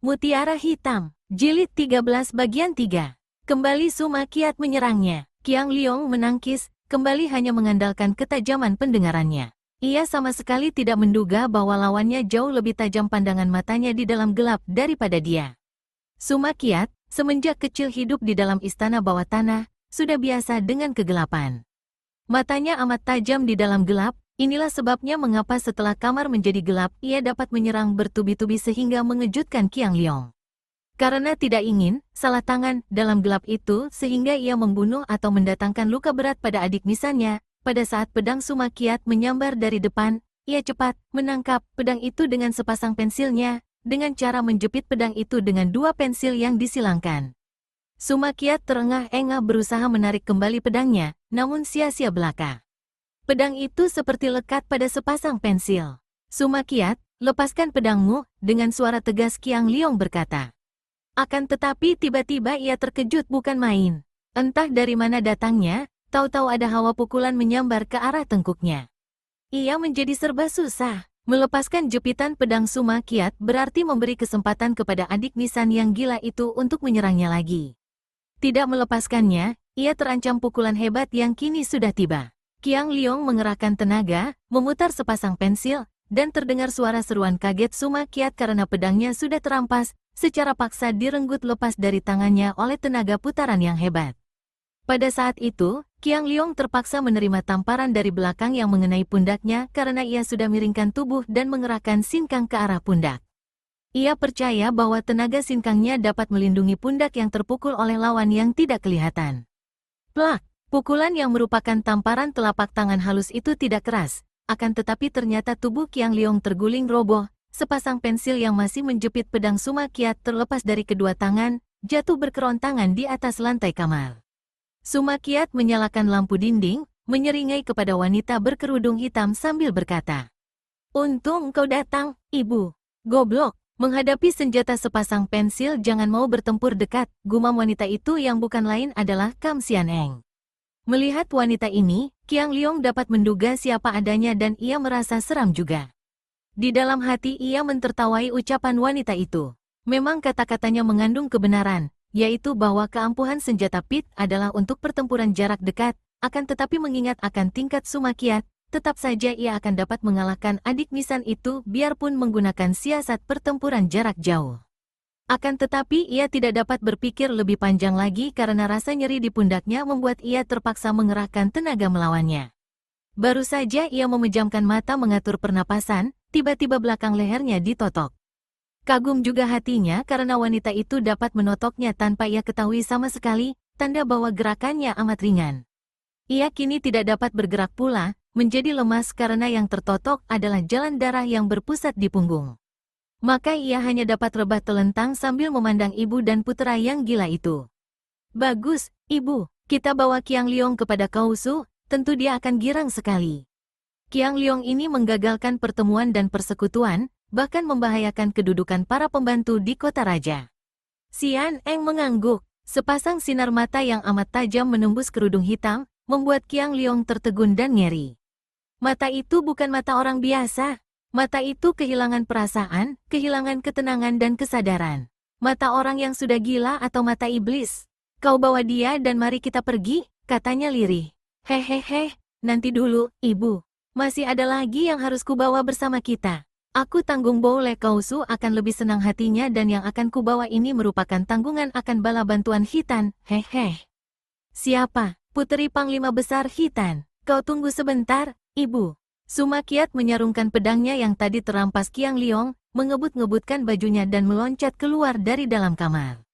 Mutiara Hitam, Jilid 13 bagian 3. Kembali Suma Kiat menyerangnya. Qiang Liong menangkis, kembali hanya mengandalkan ketajaman pendengarannya. Ia sama sekali tidak menduga bahwa lawannya jauh lebih tajam pandangan matanya di dalam gelap daripada dia. Suma Kiat, semenjak kecil hidup di dalam istana bawah tanah, sudah biasa dengan kegelapan. Matanya amat tajam di dalam gelap. Inilah sebabnya mengapa setelah kamar menjadi gelap, ia dapat menyerang bertubi-tubi sehingga mengejutkan Qiang Liong. Karena tidak ingin salah tangan dalam gelap itu sehingga ia membunuh atau mendatangkan luka berat pada adik misannya, pada saat pedang Suma Kiat menyambar dari depan, ia cepat menangkap pedang itu dengan sepasang pensilnya, dengan cara menjepit pedang itu dengan dua pensil yang disilangkan. Suma Kiat terengah-engah berusaha menarik kembali pedangnya, namun sia-sia belaka. Pedang itu seperti lekat pada sepasang pensil. Suma Kiat, lepaskan pedangmu, dengan suara tegas Qiang Liong berkata. Akan tetapi tiba-tiba ia terkejut bukan main. Entah dari mana datangnya, tahu-tahu ada hawa pukulan menyambar ke arah tengkuknya. Ia menjadi serba susah. Melepaskan jepitan pedang Suma Kiat berarti memberi kesempatan kepada adik nisan yang gila itu untuk menyerangnya lagi. Tidak melepaskannya, ia terancam pukulan hebat yang kini sudah tiba. Qiang Liong mengerahkan tenaga, memutar sepasang pensil, dan terdengar suara seruan kaget Suma Kiat karena pedangnya sudah terampas, secara paksa direnggut lepas dari tangannya oleh tenaga putaran yang hebat. Pada saat itu, Qiang Liong terpaksa menerima tamparan dari belakang yang mengenai pundaknya karena ia sudah miringkan tubuh dan mengerahkan sinkang ke arah pundak. Ia percaya bahwa tenaga sinkangnya dapat melindungi pundak yang terpukul oleh lawan yang tidak kelihatan. Plak! Pukulan yang merupakan tamparan telapak tangan halus itu tidak keras, akan tetapi ternyata tubuh Qiang Liong terguling roboh, sepasang pensil yang masih menjepit pedang Suma Kiat terlepas dari kedua tangan, jatuh berkerontangan di atas lantai kamar. Suma Kiat menyalakan lampu dinding, menyeringai kepada wanita berkerudung hitam sambil berkata, "Untung kau datang, ibu. Goblok, menghadapi senjata sepasang pensil jangan mau bertempur dekat," gumam wanita itu yang bukan lain adalah Kam Sian Eng. Melihat wanita ini, Qiang Liong dapat menduga siapa adanya dan ia merasa seram juga. Di dalam hati ia mentertawai ucapan wanita itu. Memang kata-katanya mengandung kebenaran, yaitu bahwa keampuhan senjata pit adalah untuk pertempuran jarak dekat, akan tetapi mengingat akan tingkat Suma Kiat, tetap saja ia akan dapat mengalahkan adik nisan itu biarpun menggunakan siasat pertempuran jarak jauh. Akan tetapi ia tidak dapat berpikir lebih panjang lagi karena rasa nyeri di pundaknya membuat ia terpaksa mengerahkan tenaga melawannya. Baru saja ia memejamkan mata mengatur pernapasan, tiba-tiba belakang lehernya ditotok. Kagum juga hatinya karena wanita itu dapat menotoknya tanpa ia ketahui sama sekali, tanda bahwa gerakannya amat ringan. Ia kini tidak dapat bergerak pula, menjadi lemas karena yang tertotok adalah jalan darah yang berpusat di punggung. Maka ia hanya dapat rebah telentang sambil memandang ibu dan putra yang gila itu. "Bagus, ibu, kita bawa Qiang Liong kepada Kausu, tentu dia akan girang sekali." Qiang Liong ini menggagalkan pertemuan dan persekutuan, bahkan membahayakan kedudukan para pembantu di kota raja. Sian Eng mengangguk, sepasang sinar mata yang amat tajam menembus kerudung hitam, membuat Qiang Liong tertegun dan ngeri. Mata itu bukan mata orang biasa. Mata itu kehilangan perasaan, kehilangan ketenangan dan kesadaran. Mata orang yang sudah gila atau mata iblis. "Kau bawa dia dan mari kita pergi," katanya lirih. "Hehehe, nanti dulu, ibu. Masih ada lagi yang harus kubawa bersama kita. Aku tanggung Boule Kausu akan lebih senang hatinya dan yang akan kubawa ini merupakan tanggungan akan bala bantuan Hitan, hehe." "Siapa? Puteri Panglima Besar Hitan. Kau tunggu sebentar, ibu." Suma Kiat menyarungkan pedangnya yang tadi terampas Qiang Liong, mengebut-ngebutkan bajunya dan meloncat keluar dari dalam kamar.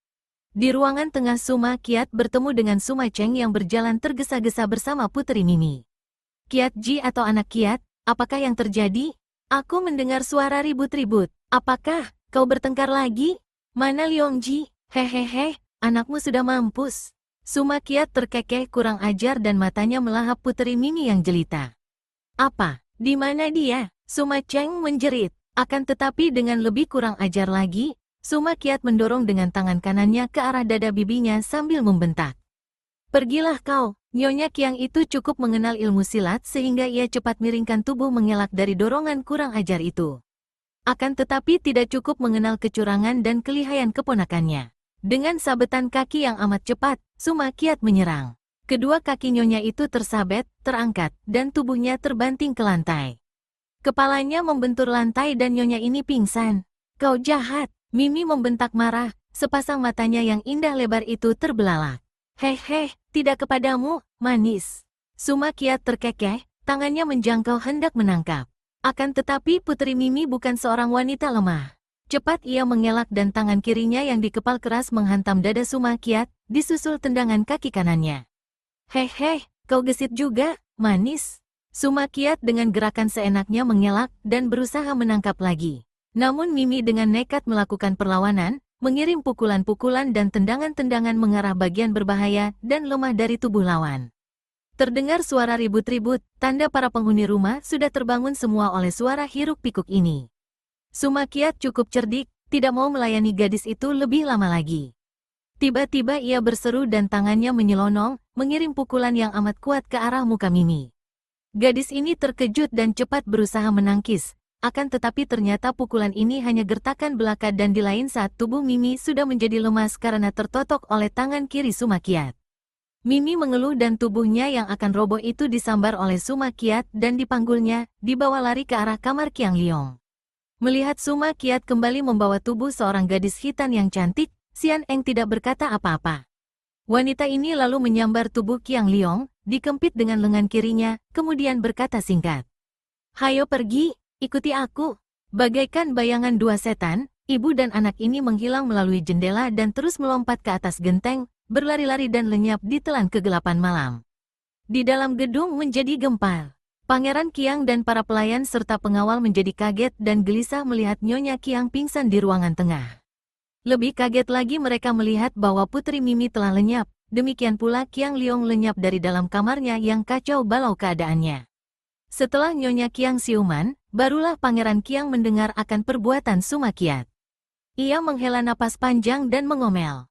Di ruangan tengah Suma Kiat bertemu dengan Suma Cheng yang berjalan tergesa-gesa bersama Puteri Mimi. "Kiat Ji atau anak Kiat, apakah yang terjadi? Aku mendengar suara ribut-ribut. Apakah kau bertengkar lagi? Mana Liong Ji? Hehehe, anakmu sudah mampus." Suma Kiat terkekeh kurang ajar dan matanya melahap Puteri Mimi yang jelita. "Apa? Di mana dia?" Suma Cheng menjerit. Akan tetapi dengan lebih kurang ajar lagi, Suma Kiat mendorong dengan tangan kanannya ke arah dada bibinya sambil membentak. "Pergilah kau." Nyonya Qiang itu cukup mengenal ilmu silat sehingga ia cepat miringkan tubuh mengelak dari dorongan kurang ajar itu. Akan tetapi tidak cukup mengenal kecurangan dan kelihayan keponakannya. Dengan sabetan kaki yang amat cepat, Suma Qiat menyerang. Kedua kaki nyonya itu tersabet, terangkat, dan tubuhnya terbanting ke lantai. Kepalanya membentur lantai dan nyonya ini pingsan. Kau jahat, Mimi membentak marah, sepasang matanya yang indah lebar itu terbelalak. Heh, tidak kepadamu, manis. Suma Qiat terkekeh, tangannya menjangkau hendak menangkap. Akan tetapi Putri Mimi bukan seorang wanita lemah. Cepat ia mengelak dan tangan kirinya yang dikepal keras menghantam dada Suma Qiat, disusul tendangan kaki kanannya. Heh, kau gesit juga, manis. Suma Qiat dengan gerakan seenaknya mengelak dan berusaha menangkap lagi. Namun Mimi dengan nekat melakukan perlawanan, mengirim pukulan-pukulan dan tendangan-tendangan mengarah bagian berbahaya dan lemah dari tubuh lawan. Terdengar suara ribut-ribut, tanda para penghuni rumah sudah terbangun semua oleh suara hiruk-pikuk ini. Suma Qiat cukup cerdik, tidak mau melayani gadis itu lebih lama lagi. Tiba-tiba ia berseru dan tangannya menyelonong, mengirim pukulan yang amat kuat ke arah muka Mimi. Gadis ini terkejut dan cepat berusaha menangkis, akan tetapi ternyata pukulan ini hanya gertakan belaka dan di lain saat tubuh Mimi sudah menjadi lemas karena tertotok oleh tangan kiri Suma Qiat. Mimi mengeluh dan tubuhnya yang akan roboh itu disambar oleh Suma Qiat dan dipanggulnya, dibawa lari ke arah kamar Qiang Liong. Melihat Suma Qiat kembali membawa tubuh seorang gadis hitam yang cantik, Xian Eng tidak berkata apa-apa. Wanita ini lalu menyambar tubuh Qiang Liong, dikempit dengan lengan kirinya, kemudian berkata singkat. Hayo pergi, ikuti aku. Bagaikan bayangan dua setan, ibu dan anak ini menghilang melalui jendela dan terus melompat ke atas genteng, berlari-lari dan lenyap di telan kegelapan malam. Di dalam gedung menjadi gempar. Pangeran Qiang dan para pelayan serta pengawal menjadi kaget dan gelisah melihat Nyonya Qiang pingsan di ruangan tengah. Lebih kaget lagi mereka melihat bahwa Putri Mimi telah lenyap, demikian pula Qiang Liong lenyap dari dalam kamarnya yang kacau balau keadaannya. Setelah Nyonya Qiang siuman, barulah Pangeran Qiang mendengar akan perbuatan Suma Qiat. Ia menghela napas panjang dan mengomel.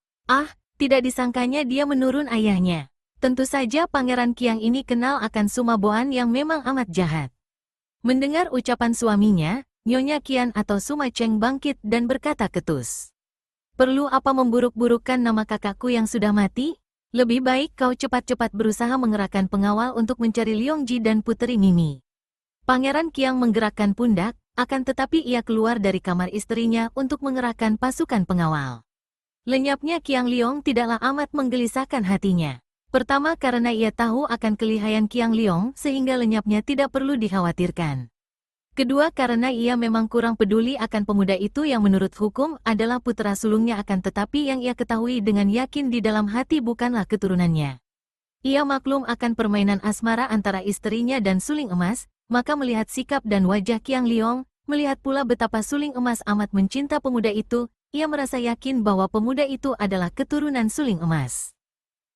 Tidak disangkanya dia menurun ayahnya. Tentu saja Pangeran Qiang ini kenal akan Suma Boan yang memang amat jahat. Mendengar ucapan suaminya, Nyonya Qian atau Suma Cheng bangkit dan berkata ketus. Perlu apa memburuk-burukkan nama kakakku yang sudah mati? Lebih baik kau cepat-cepat berusaha mengerahkan pengawal untuk mencari Liong Ji dan Putri Mimi. Pangeran Qiang menggerakkan pundak, akan tetapi ia keluar dari kamar istrinya untuk mengerahkan pasukan pengawal. Lenyapnya Qiang Liong tidaklah amat menggelisahkan hatinya. Pertama karena ia tahu akan kelihayan Qiang Liong sehingga lenyapnya tidak perlu dikhawatirkan. Kedua karena ia memang kurang peduli akan pemuda itu yang menurut hukum adalah putra sulungnya akan tetapi yang ia ketahui dengan yakin di dalam hati bukanlah keturunannya. Ia maklum akan permainan asmara antara istrinya dan Suling Emas, maka melihat sikap dan wajah Qiang Liong, melihat pula betapa Suling Emas amat mencinta pemuda itu, ia merasa yakin bahwa pemuda itu adalah keturunan Suling Emas.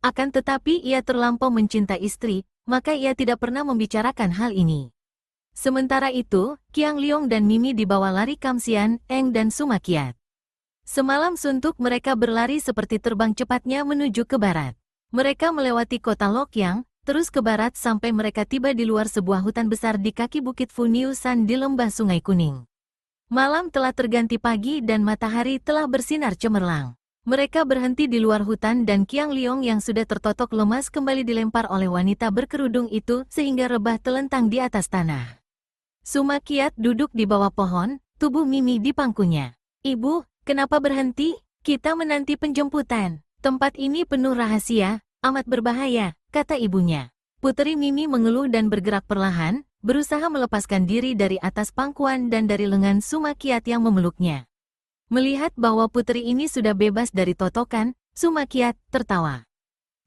Akan tetapi ia terlampau mencinta istri, maka ia tidak pernah membicarakan hal ini. Sementara itu, Qiang Liong dan Mimi dibawa lari Xian Eng dan Suma Qiat. Semalam suntuk mereka berlari seperti terbang cepatnya menuju ke barat. Mereka melewati kota Lokyang, terus ke barat sampai mereka tiba di luar sebuah hutan besar di kaki bukit Funiusan di lembah Sungai Kuning. Malam telah terganti pagi dan matahari telah bersinar cemerlang. Mereka berhenti di luar hutan dan Qiang Liong yang sudah tertotok lemas kembali dilempar oleh wanita berkerudung itu sehingga rebah telentang di atas tanah. Suma Qiat duduk di bawah pohon, tubuh Mimi di pangkunya. Ibu, kenapa berhenti? Kita menanti penjemputan. Tempat ini penuh rahasia, amat berbahaya, kata ibunya. Putri Mimi mengeluh dan bergerak perlahan, berusaha melepaskan diri dari atas pangkuan dan dari lengan Suma Qiat yang memeluknya. Melihat bahwa putri ini sudah bebas dari totokan, Suma Qiat tertawa.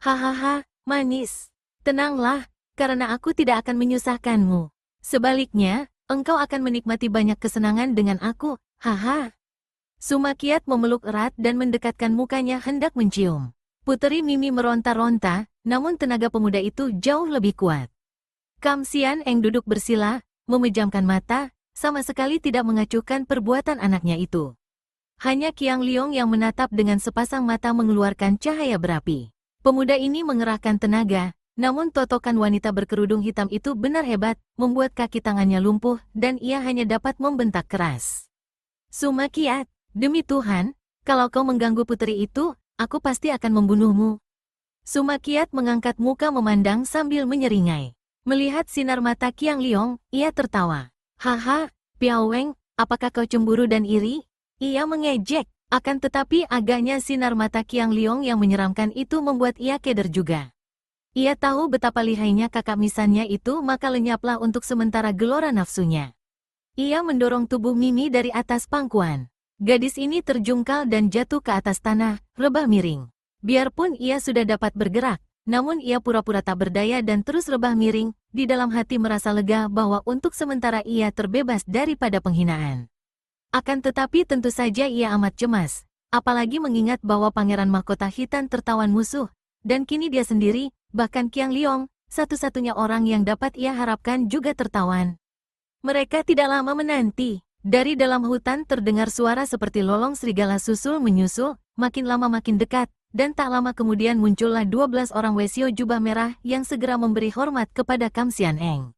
Hahaha, manis. Tenanglah, karena aku tidak akan menyusahkanmu. Sebaliknya, engkau akan menikmati banyak kesenangan dengan aku, haha. Suma Qiat memeluk erat dan mendekatkan mukanya hendak mencium. Putri Mimi meronta-ronta, namun tenaga pemuda itu jauh lebih kuat. Xian Eng duduk bersila, memejamkan mata, sama sekali tidak mengacuhkan perbuatan anaknya itu. Hanya Qiang Liong yang menatap dengan sepasang mata mengeluarkan cahaya berapi. Pemuda ini mengerahkan tenaga, namun totokan wanita berkerudung hitam itu benar hebat, membuat kaki tangannya lumpuh dan ia hanya dapat membentak keras. Sumakiat, demi Tuhan, kalau kau mengganggu putri itu, aku pasti akan membunuhmu. Sumakiat mengangkat muka memandang sambil menyeringai. Melihat sinar mata Qiang Liong, ia tertawa. Haha, Piao Weng, apakah kau cemburu dan iri? Ia mengejek, akan tetapi agaknya sinar mata Qiang Liong yang menyeramkan itu membuat ia keder juga. Ia tahu betapa lihainya kakak misannya itu, maka lenyaplah untuk sementara gelora nafsunya. Ia mendorong tubuh Mimi dari atas pangkuan. Gadis ini terjungkal dan jatuh ke atas tanah, rebah miring. Biarpun ia sudah dapat bergerak, namun ia pura-pura tak berdaya dan terus rebah miring, di dalam hati merasa lega bahwa untuk sementara ia terbebas daripada penghinaan. Akan tetapi tentu saja ia amat cemas, apalagi mengingat bahwa Pangeran Mahkota Hitam tertawan musuh, dan kini dia sendiri, bahkan Qiang Liong, satu-satunya orang yang dapat ia harapkan juga tertawan. Mereka tidak lama menanti. Dari dalam hutan terdengar suara seperti lolong serigala susul menyusul, makin lama makin dekat, dan tak lama kemudian muncullah 12 orang Wesio jubah merah yang segera memberi hormat kepada Kam Xian Eng.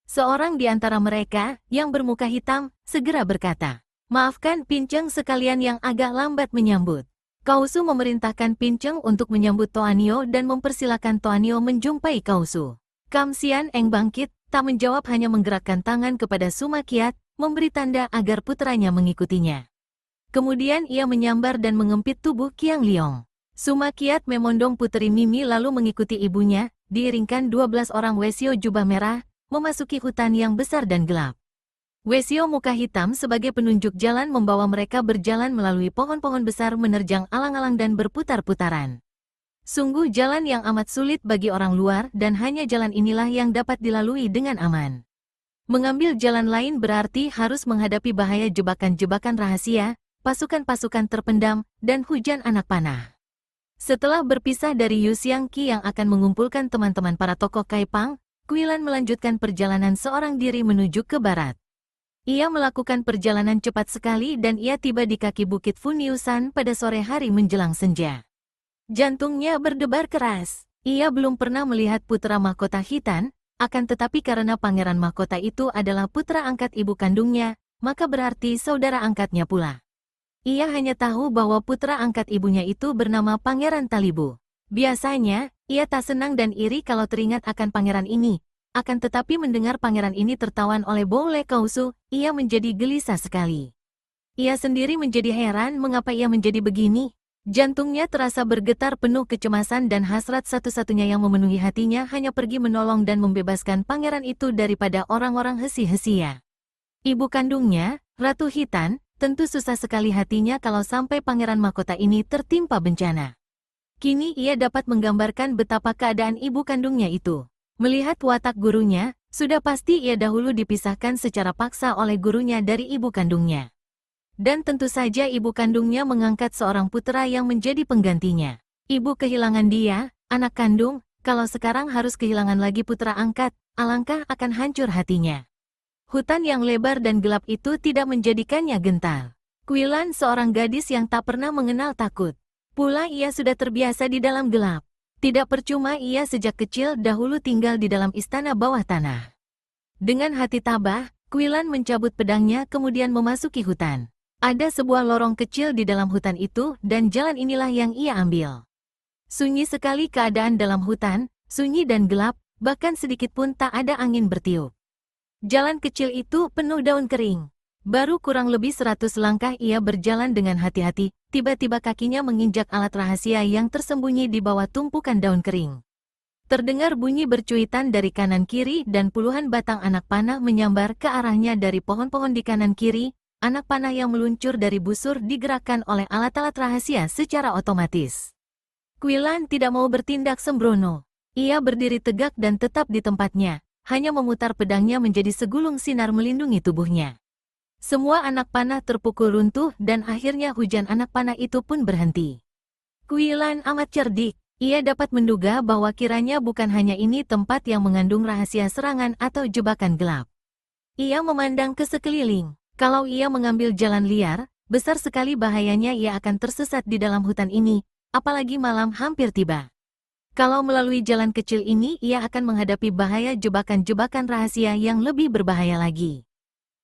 Seorang di antara mereka, yang bermuka hitam, segera berkata, "Maafkan Pinceng sekalian yang agak lambat menyambut." Kausu memerintahkan Pinceng untuk menyambut Toanio dan mempersilakan Toanio menjumpai Kausu. Kam Xian Eng bangkit, tak menjawab, hanya menggerakkan tangan kepada Sumakiat, memberi tanda agar putranya mengikutinya. Kemudian ia menyambar dan mengempit tubuh Qiang Liong. Sumakiat memondong putri Mimi lalu mengikuti ibunya, diiringkan 12 orang Wesio jubah merah, memasuki hutan yang besar dan gelap. Wesio muka hitam sebagai penunjuk jalan membawa mereka berjalan melalui pohon-pohon besar menerjang alang-alang dan berputar-putaran. Sungguh jalan yang amat sulit bagi orang luar dan hanya jalan inilah yang dapat dilalui dengan aman. Mengambil jalan lain berarti harus menghadapi bahaya jebakan-jebakan rahasia, pasukan-pasukan terpendam, dan hujan anak panah. Setelah berpisah dari Yu Xiangqi yang akan mengumpulkan teman-teman para tokoh Kaipang, Kuilan melanjutkan perjalanan seorang diri menuju ke barat. Ia melakukan perjalanan cepat sekali dan ia tiba di kaki bukit Funiusan pada sore hari menjelang senja. Jantungnya berdebar keras. Ia belum pernah melihat putra mahkota Hitan, akan tetapi karena pangeran mahkota itu adalah putra angkat ibu kandungnya, maka berarti saudara angkatnya pula. Ia hanya tahu bahwa putra angkat ibunya itu bernama Pangeran Talibu. Biasanya, ia tak senang dan iri kalau teringat akan pangeran ini. Akan tetapi mendengar pangeran ini tertawan oleh Boule Kausu, ia menjadi gelisah sekali. Ia sendiri menjadi heran mengapa ia menjadi begini. Jantungnya terasa bergetar penuh kecemasan dan hasrat satu-satunya yang memenuhi hatinya hanya pergi menolong dan membebaskan pangeran itu daripada orang-orang hesi-hesia. Ibu kandungnya, Ratu Hitan, tentu susah sekali hatinya kalau sampai pangeran mahkota ini tertimpa bencana. Kini ia dapat menggambarkan betapa keadaan ibu kandungnya itu. Melihat watak gurunya, sudah pasti ia dahulu dipisahkan secara paksa oleh gurunya dari ibu kandungnya. Dan tentu saja ibu kandungnya mengangkat seorang putra yang menjadi penggantinya. Ibu kehilangan dia, anak kandung, kalau sekarang harus kehilangan lagi putra angkat, alangkah akan hancur hatinya. Hutan yang lebar dan gelap itu tidak menjadikannya gentar. Kuilan seorang gadis yang tak pernah mengenal takut. Pula ia sudah terbiasa di dalam gelap. Tidak percuma ia sejak kecil dahulu tinggal di dalam istana bawah tanah. Dengan hati tabah, Kuilan mencabut pedangnya kemudian memasuki hutan. Ada sebuah lorong kecil di dalam hutan itu dan jalan inilah yang ia ambil. Sunyi sekali keadaan dalam hutan, sunyi dan gelap, bahkan sedikit pun tak ada angin bertiup. Jalan kecil itu penuh daun kering. Baru kurang lebih 100 langkah ia berjalan dengan hati-hati, tiba-tiba kakinya menginjak alat rahasia yang tersembunyi di bawah tumpukan daun kering. Terdengar bunyi bercuitan dari kanan kiri dan puluhan batang anak panah menyambar ke arahnya dari pohon-pohon di kanan kiri. Anak panah yang meluncur dari busur digerakkan oleh alat-alat rahasia secara otomatis. Kuilan tidak mau bertindak sembrono. Ia berdiri tegak dan tetap di tempatnya, hanya memutar pedangnya menjadi segulung sinar melindungi tubuhnya. Semua anak panah terpukul runtuh dan akhirnya hujan anak panah itu pun berhenti. Kuilan amat cerdik. Ia dapat menduga bahwa kiranya bukan hanya ini tempat yang mengandung rahasia serangan atau jebakan gelap. Ia memandang ke sekeliling. Kalau ia mengambil jalan liar, besar sekali bahayanya ia akan tersesat di dalam hutan ini, apalagi malam hampir tiba. Kalau melalui jalan kecil ini ia akan menghadapi bahaya jebakan-jebakan rahasia yang lebih berbahaya lagi.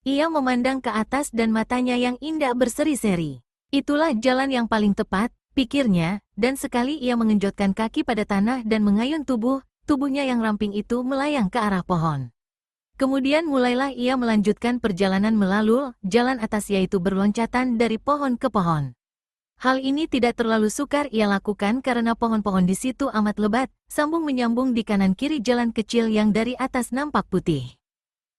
Ia memandang ke atas dan matanya yang indah berseri-seri. Itulah jalan yang paling tepat, pikirnya, dan sekali ia mengenjotkan kaki pada tanah dan mengayun tubuhnya yang ramping itu melayang ke arah pohon. Kemudian mulailah ia melanjutkan perjalanan melalui jalan atas yaitu berloncatan dari pohon ke pohon. Hal ini tidak terlalu sukar ia lakukan karena pohon-pohon di situ amat lebat, sambung menyambung di kanan kiri jalan kecil yang dari atas nampak putih.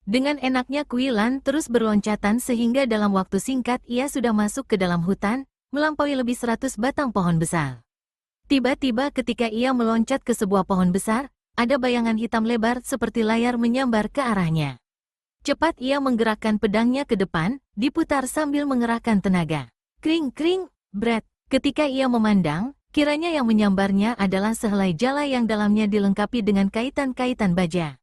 Dengan enaknya Kui Lan terus berloncatan sehingga dalam waktu singkat ia sudah masuk ke dalam hutan, melampaui lebih 100 batang pohon besar. Tiba-tiba ketika ia meloncat ke sebuah pohon besar, ada bayangan hitam lebar seperti layar menyambar ke arahnya. Cepat ia menggerakkan pedangnya ke depan, diputar sambil mengerahkan tenaga. Kring-kring, bret. Ketika ia memandang, kiranya yang menyambarnya adalah sehelai jala yang dalamnya dilengkapi dengan kaitan-kaitan baja.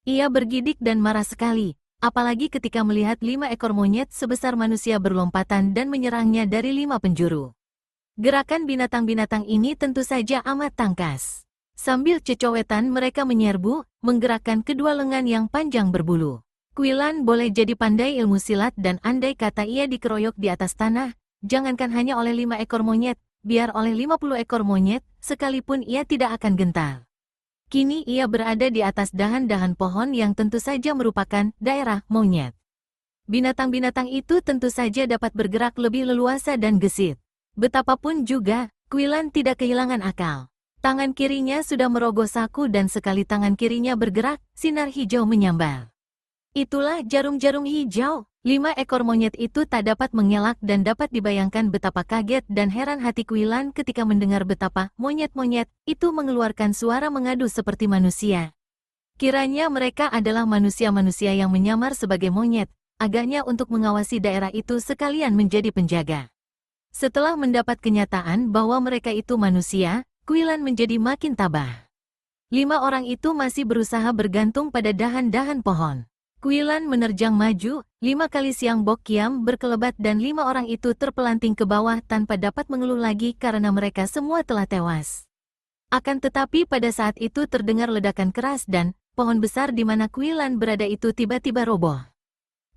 Ia bergidik dan marah sekali, apalagi ketika melihat 5 ekor monyet sebesar manusia berlompatan dan menyerangnya dari 5 penjuru. Gerakan binatang-binatang ini tentu saja amat tangkas. Sambil cecowetan mereka menyerbu, menggerakkan kedua lengan yang panjang berbulu. Kui Lan boleh jadi pandai ilmu silat dan andai kata ia dikeroyok di atas tanah, jangankan hanya oleh 5 ekor monyet, biar oleh 50 ekor monyet, sekalipun ia tidak akan gentar. Kini ia berada di atas dahan-dahan pohon yang tentu saja merupakan daerah monyet. Binatang-binatang itu tentu saja dapat bergerak lebih leluasa dan gesit. Betapapun juga, Kui Lan tidak kehilangan akal. Tangan kirinya sudah merogoh saku dan sekali tangan kirinya bergerak, sinar hijau menyambar. Itulah jarum-jarum hijau. 5 ekor monyet itu tak dapat mengelak dan dapat dibayangkan betapa kaget dan heran hati Kui Lan ketika mendengar betapa monyet-monyet itu mengeluarkan suara mengadu seperti manusia. Kiranya mereka adalah manusia-manusia yang menyamar sebagai monyet, agaknya untuk mengawasi daerah itu sekalian menjadi penjaga. Setelah mendapat kenyataan bahwa mereka itu manusia, Kui Lan menjadi makin tabah. 5 orang itu masih berusaha bergantung pada dahan-dahan pohon. Kui Lan menerjang maju, 5 kali Siang Bok Kiam berkelebat dan 5 orang itu terpelanting ke bawah tanpa dapat mengeluh lagi karena mereka semua telah tewas. Akan tetapi pada saat itu terdengar ledakan keras dan pohon besar di mana Kui Lan berada itu tiba-tiba roboh.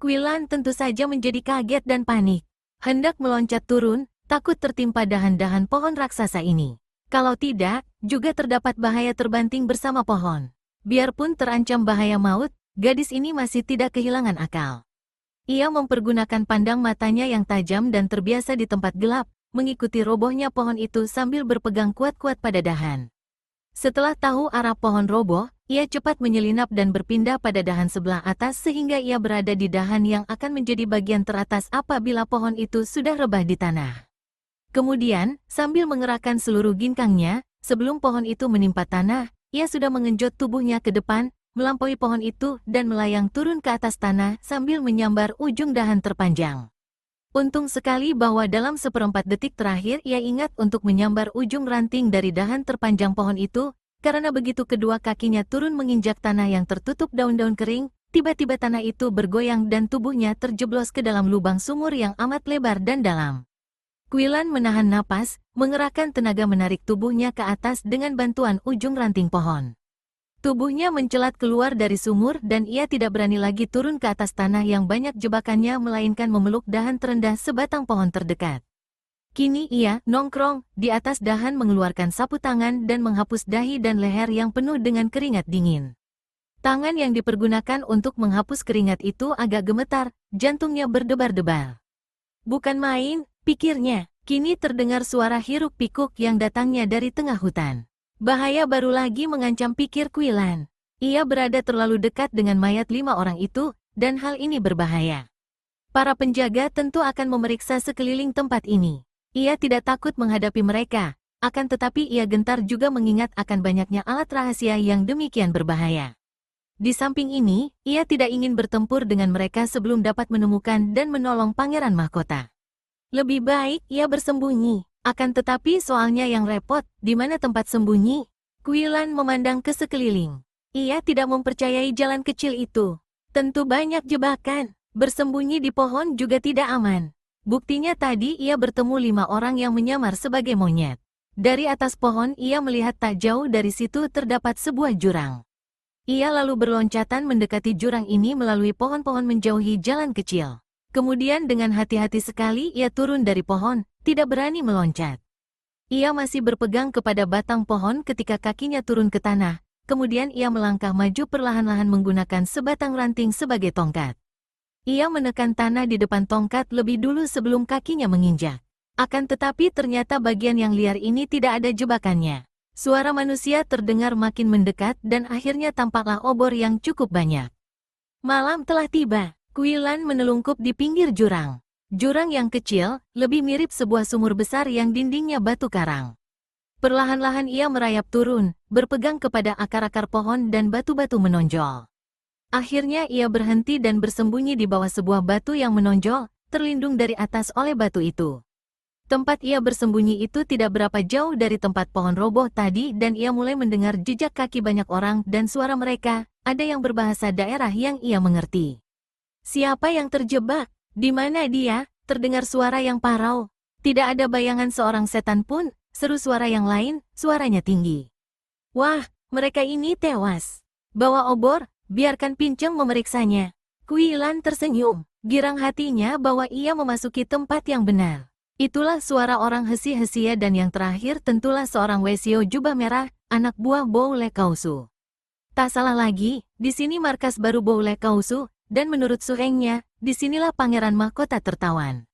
Kui Lan tentu saja menjadi kaget dan panik. Hendak meloncat turun, takut tertimpa dahan-dahan pohon raksasa ini. Kalau tidak, juga terdapat bahaya terbanting bersama pohon. Biarpun terancam bahaya maut, gadis ini masih tidak kehilangan akal. Ia mempergunakan pandang matanya yang tajam dan terbiasa di tempat gelap, mengikuti robohnya pohon itu sambil berpegang kuat-kuat pada dahan. Setelah tahu arah pohon roboh, ia cepat menyelinap dan berpindah pada dahan sebelah atas sehingga ia berada di dahan yang akan menjadi bagian teratas apabila pohon itu sudah rebah di tanah. Kemudian, sambil mengerahkan seluruh ginkangnya, sebelum pohon itu menimpa tanah, ia sudah mengenjot tubuhnya ke depan, melampaui pohon itu dan melayang turun ke atas tanah sambil menyambar ujung dahan terpanjang. Untung sekali bahwa dalam 1/4 detik terakhir ia ingat untuk menyambar ujung ranting dari dahan terpanjang pohon itu, karena begitu kedua kakinya turun menginjak tanah yang tertutup daun-daun kering, tiba-tiba tanah itu bergoyang dan tubuhnya terjeblos ke dalam lubang sumur yang amat lebar dan dalam. Kui Lan menahan napas, mengerahkan tenaga menarik tubuhnya ke atas dengan bantuan ujung ranting pohon. Tubuhnya mencelat keluar dari sumur dan ia tidak berani lagi turun ke atas tanah yang banyak jebakannya melainkan memeluk dahan terendah sebatang pohon terdekat. Kini ia nongkrong di atas dahan mengeluarkan sapu tangan dan menghapus dahi dan leher yang penuh dengan keringat dingin. Tangan yang dipergunakan untuk menghapus keringat itu agak gemetar, jantungnya berdebar-debar. Bukan main, pikirnya, kini terdengar suara hiruk-pikuk yang datangnya dari tengah hutan. Bahaya baru lagi mengancam pikir Kui Lan. Ia berada terlalu dekat dengan mayat 5 orang itu, dan hal ini berbahaya. Para penjaga tentu akan memeriksa sekeliling tempat ini. Ia tidak takut menghadapi mereka, akan tetapi ia gentar juga mengingat akan banyaknya alat rahasia yang demikian berbahaya. Di samping ini, ia tidak ingin bertempur dengan mereka sebelum dapat menemukan dan menolong Pangeran Mahkota. Lebih baik ia bersembunyi. Akan tetapi soalnya yang repot, di mana tempat sembunyi? Kui Lan memandang ke sekeliling. Ia tidak mempercayai jalan kecil itu. Tentu banyak jebakan. Bersembunyi di pohon juga tidak aman. Buktinya tadi ia bertemu 5 orang yang menyamar sebagai monyet. Dari atas pohon ia melihat tak jauh dari situ terdapat sebuah jurang. Ia lalu berloncatan mendekati jurang ini melalui pohon-pohon menjauhi jalan kecil. Kemudian dengan hati-hati sekali ia turun dari pohon, tidak berani meloncat. Ia masih berpegang kepada batang pohon ketika kakinya turun ke tanah. Kemudian ia melangkah maju perlahan-lahan menggunakan sebatang ranting sebagai tongkat. Ia menekan tanah di depan tongkat lebih dulu sebelum kakinya menginjak. Akan tetapi ternyata bagian yang liar ini tidak ada jebakannya. Suara manusia terdengar makin mendekat dan akhirnya tampaklah obor yang cukup banyak. Malam telah tiba. Kuilan menelungkup di pinggir jurang. Jurang yang kecil, lebih mirip sebuah sumur besar yang dindingnya batu karang. Perlahan-lahan ia merayap turun, berpegang kepada akar-akar pohon dan batu-batu menonjol. Akhirnya ia berhenti dan bersembunyi di bawah sebuah batu yang menonjol, terlindung dari atas oleh batu itu. Tempat ia bersembunyi itu tidak berapa jauh dari tempat pohon roboh tadi dan ia mulai mendengar jejak kaki banyak orang dan suara mereka, ada yang berbahasa daerah yang ia mengerti. Siapa yang terjebak? Di mana dia? Terdengar suara yang parau. Tidak ada bayangan seorang setan pun, seru suara yang lain, suaranya tinggi. Wah, mereka ini tewas. Bawa obor, biarkan Pinceng memeriksanya. Kuilan tersenyum, girang hatinya bahwa ia memasuki tempat yang benar. Itulah suara orang hesi-hesia dan yang terakhir tentulah seorang Wesio jubah merah, anak buah Bou Le Kausu. Tak salah lagi, di sini markas baru Bou Le Kausu, dan menurut suhengnya, disinilah pangeran mahkota tertawan.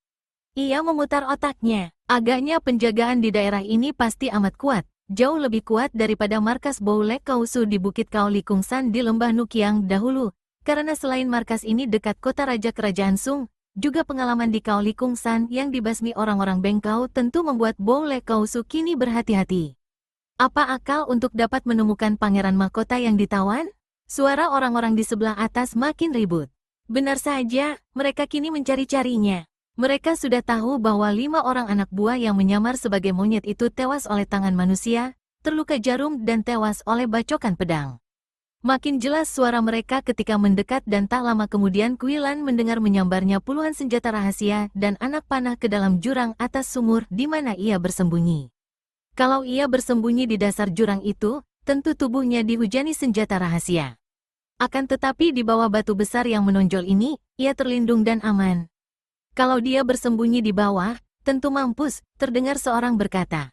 Ia memutar otaknya, agaknya penjagaan di daerah ini pasti amat kuat, jauh lebih kuat daripada markas Bou Le Kausu di Bukit Kaolikungsan di Lembah Nukiang dahulu, karena selain markas ini dekat kota raja kerajaan Sung, juga pengalaman di Kaolikungsan yang dibasmi orang-orang Bengkau tentu membuat Bou Le Kausu kini berhati-hati. Apa akal untuk dapat menemukan pangeran mahkota yang ditawan? Suara orang-orang di sebelah atas makin ribut. Benar saja, mereka kini mencari-carinya. Mereka sudah tahu bahwa 5 orang anak buah yang menyamar sebagai monyet itu tewas oleh tangan manusia, terluka jarum dan tewas oleh bacokan pedang. Makin jelas suara mereka ketika mendekat dan tak lama kemudian Kuilan mendengar menyambarnya puluhan senjata rahasia dan anak panah ke dalam jurang atas sumur di mana ia bersembunyi. Kalau ia bersembunyi di dasar jurang itu, tentu tubuhnya dihujani senjata rahasia. Akan tetapi di bawah batu besar yang menonjol ini, ia terlindung dan aman. Kalau dia bersembunyi di bawah, tentu mampus, terdengar seorang berkata.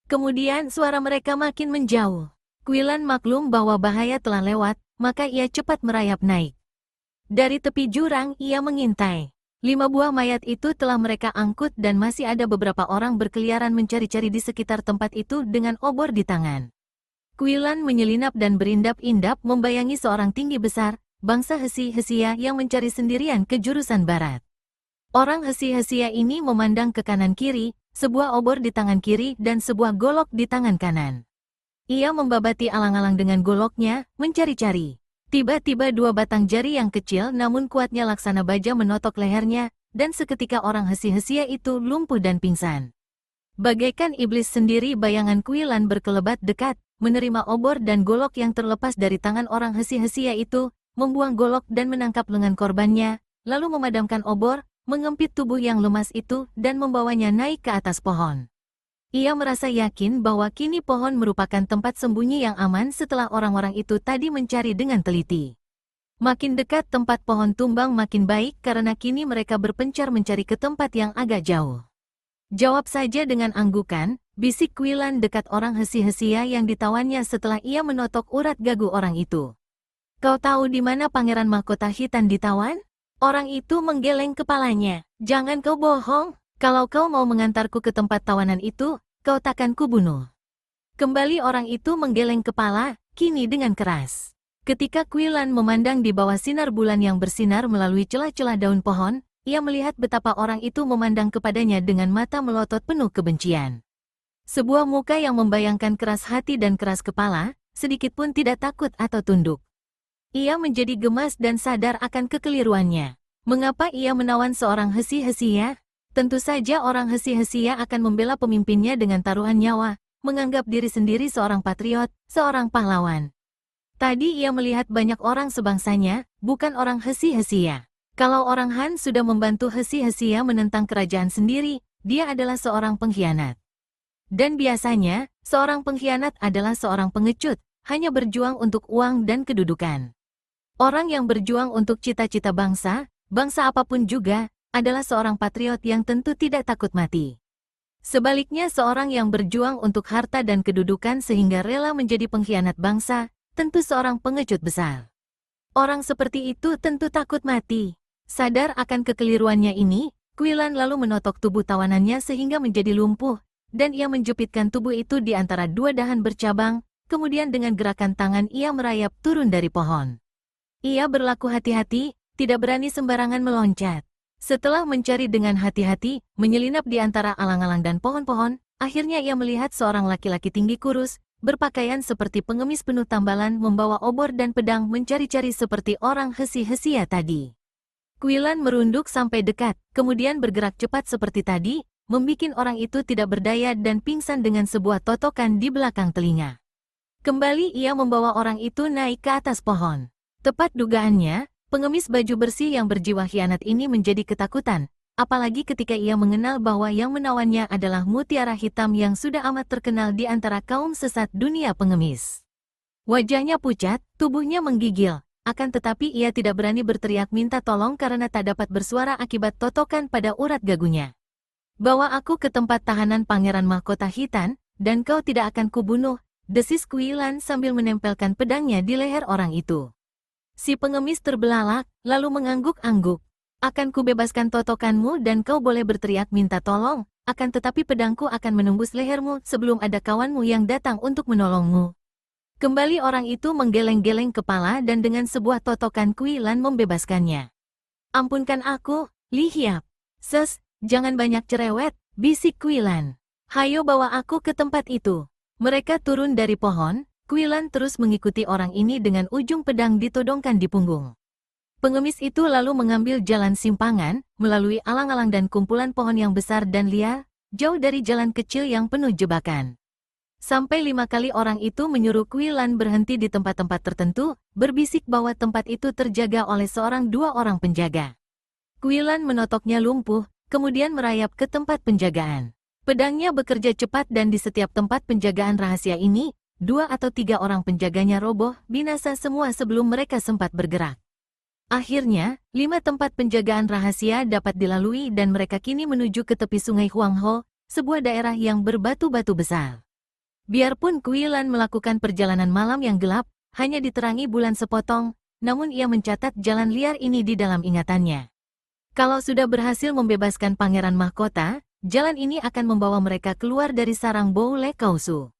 Kemudian suara mereka makin menjauh. Kuilan maklum bahwa bahaya telah lewat, maka ia cepat merayap naik. Dari tepi jurang ia mengintai. 5 buah mayat itu telah mereka angkut dan masih ada beberapa orang berkeliaran mencari-cari di sekitar tempat itu dengan obor di tangan. Kuilan menyelinap dan berindap-indap membayangi seorang tinggi besar, bangsa hesi-hesia yang mencari sendirian ke jurusan barat. Orang hesi-hesia ini memandang ke kanan kiri, sebuah obor di tangan kiri dan sebuah golok di tangan kanan. Ia membabati alang-alang dengan goloknya, mencari-cari. Tiba-tiba 2 batang jari yang kecil namun kuatnya laksana baja menotok lehernya, dan seketika orang hesi-hesia itu lumpuh dan pingsan. Bagaikan iblis sendiri bayangan Kuilan berkelebat dekat, menerima obor dan golok yang terlepas dari tangan orang hesi-hesia itu, membuang golok dan menangkap lengan korbannya, lalu memadamkan obor, mengempit tubuh yang lemas itu dan membawanya naik ke atas pohon. Ia merasa yakin bahwa kini pohon merupakan tempat sembunyi yang aman setelah orang-orang itu tadi mencari dengan teliti. Makin dekat tempat pohon tumbang makin baik karena kini mereka berpencar mencari ke tempat yang agak jauh. Jawab saja dengan anggukan, bisik Kuilan dekat orang hesi-hesia yang ditawannya setelah ia menotok urat gagu orang itu. Kau tahu di mana pangeran mahkota hitam ditawan? Orang itu menggeleng kepalanya. Jangan kau bohong, kalau kau mau mengantarku ke tempat tawanan itu, kau takkan kubunuh. Kembali orang itu menggeleng kepala, kini dengan keras. Ketika Kuilan memandang di bawah sinar bulan yang bersinar melalui celah-celah daun pohon, ia melihat betapa orang itu memandang kepadanya dengan mata melotot penuh kebencian. Sebuah muka yang membayangkan keras hati dan keras kepala, sedikitpun tidak takut atau tunduk. Ia menjadi gemas dan sadar akan kekeliruannya. Mengapa ia menawan seorang hesi-hesia? Tentu saja orang hesi-hesia akan membela pemimpinnya dengan taruhan nyawa, menganggap diri sendiri seorang patriot, seorang pahlawan. Tadi ia melihat banyak orang sebangsanya, bukan orang hesi-hesia. Kalau orang Han sudah membantu hesi-hesia menentang kerajaan sendiri, dia adalah seorang pengkhianat. Dan biasanya, seorang pengkhianat adalah seorang pengecut, hanya berjuang untuk uang dan kedudukan. Orang yang berjuang untuk cita-cita bangsa, bangsa apapun juga, adalah seorang patriot yang tentu tidak takut mati. Sebaliknya seorang yang berjuang untuk harta dan kedudukan sehingga rela menjadi pengkhianat bangsa, tentu seorang pengecut besar. Orang seperti itu tentu takut mati. Sadar akan kekeliruannya ini, Quillan lalu menotok tubuh tawanannya sehingga menjadi lumpuh, dan ia menjepitkan tubuh itu di antara dua dahan bercabang, kemudian dengan gerakan tangan ia merayap turun dari pohon. Ia berlaku hati-hati, tidak berani sembarangan meloncat. Setelah mencari dengan hati-hati, menyelinap di antara alang-alang dan pohon-pohon, akhirnya ia melihat seorang laki-laki tinggi kurus, berpakaian seperti pengemis penuh tambalan membawa obor dan pedang mencari-cari seperti orang hesi-hesia tadi. Quillan merunduk sampai dekat, kemudian bergerak cepat seperti tadi, membikin orang itu tidak berdaya dan pingsan dengan sebuah totokan di belakang telinga. Kembali ia membawa orang itu naik ke atas pohon. Tepat dugaannya, pengemis baju bersih yang berjiwa khianat ini menjadi ketakutan, apalagi ketika ia mengenal bahwa yang menawannya adalah mutiara hitam yang sudah amat terkenal di antara kaum sesat dunia pengemis. Wajahnya pucat, tubuhnya menggigil, akan tetapi ia tidak berani berteriak minta tolong karena tak dapat bersuara akibat totokan pada urat gagunya. "Bawa aku ke tempat tahanan Pangeran Mahkota Hitan, dan kau tidak akan kubunuh," desis Quillan sambil menempelkan pedangnya di leher orang itu. Si pengemis terbelalak, lalu mengangguk-angguk. "Akan kubebaskan totokanmu dan kau boleh berteriak minta tolong, akan tetapi pedangku akan menembus lehermu sebelum ada kawanmu yang datang untuk menolongmu." Kembali orang itu menggeleng-geleng kepala dan dengan sebuah totokan Quillan membebaskannya. "Ampunkan aku, Li Hiap." Jangan banyak cerewet," bisik Quillan. "Hayo bawa aku ke tempat itu." Mereka turun dari pohon. Quillan terus mengikuti orang ini dengan ujung pedang ditodongkan di punggung. Pengemis itu lalu mengambil jalan simpangan, melalui alang-alang dan kumpulan pohon yang besar dan liar, jauh dari jalan kecil yang penuh jebakan. Sampai 5 kali orang itu menyuruh Quillan berhenti di tempat-tempat tertentu, berbisik bahwa tempat itu terjaga oleh 1-2 orang penjaga. Quillan menotoknya lumpuh, kemudian merayap ke tempat penjagaan. Pedangnya bekerja cepat dan di setiap tempat penjagaan rahasia ini, 2 atau 3 orang penjaganya roboh, binasa semua sebelum mereka sempat bergerak. Akhirnya, 5 tempat penjagaan rahasia dapat dilalui dan mereka kini menuju ke tepi sungai Huangho, sebuah daerah yang berbatu-batu besar. Biarpun Quillan melakukan perjalanan malam yang gelap, hanya diterangi bulan sepotong, namun ia mencatat jalan liar ini di dalam ingatannya. Kalau sudah berhasil membebaskan Pangeran Mahkota, jalan ini akan membawa mereka keluar dari sarang Boule Kausu.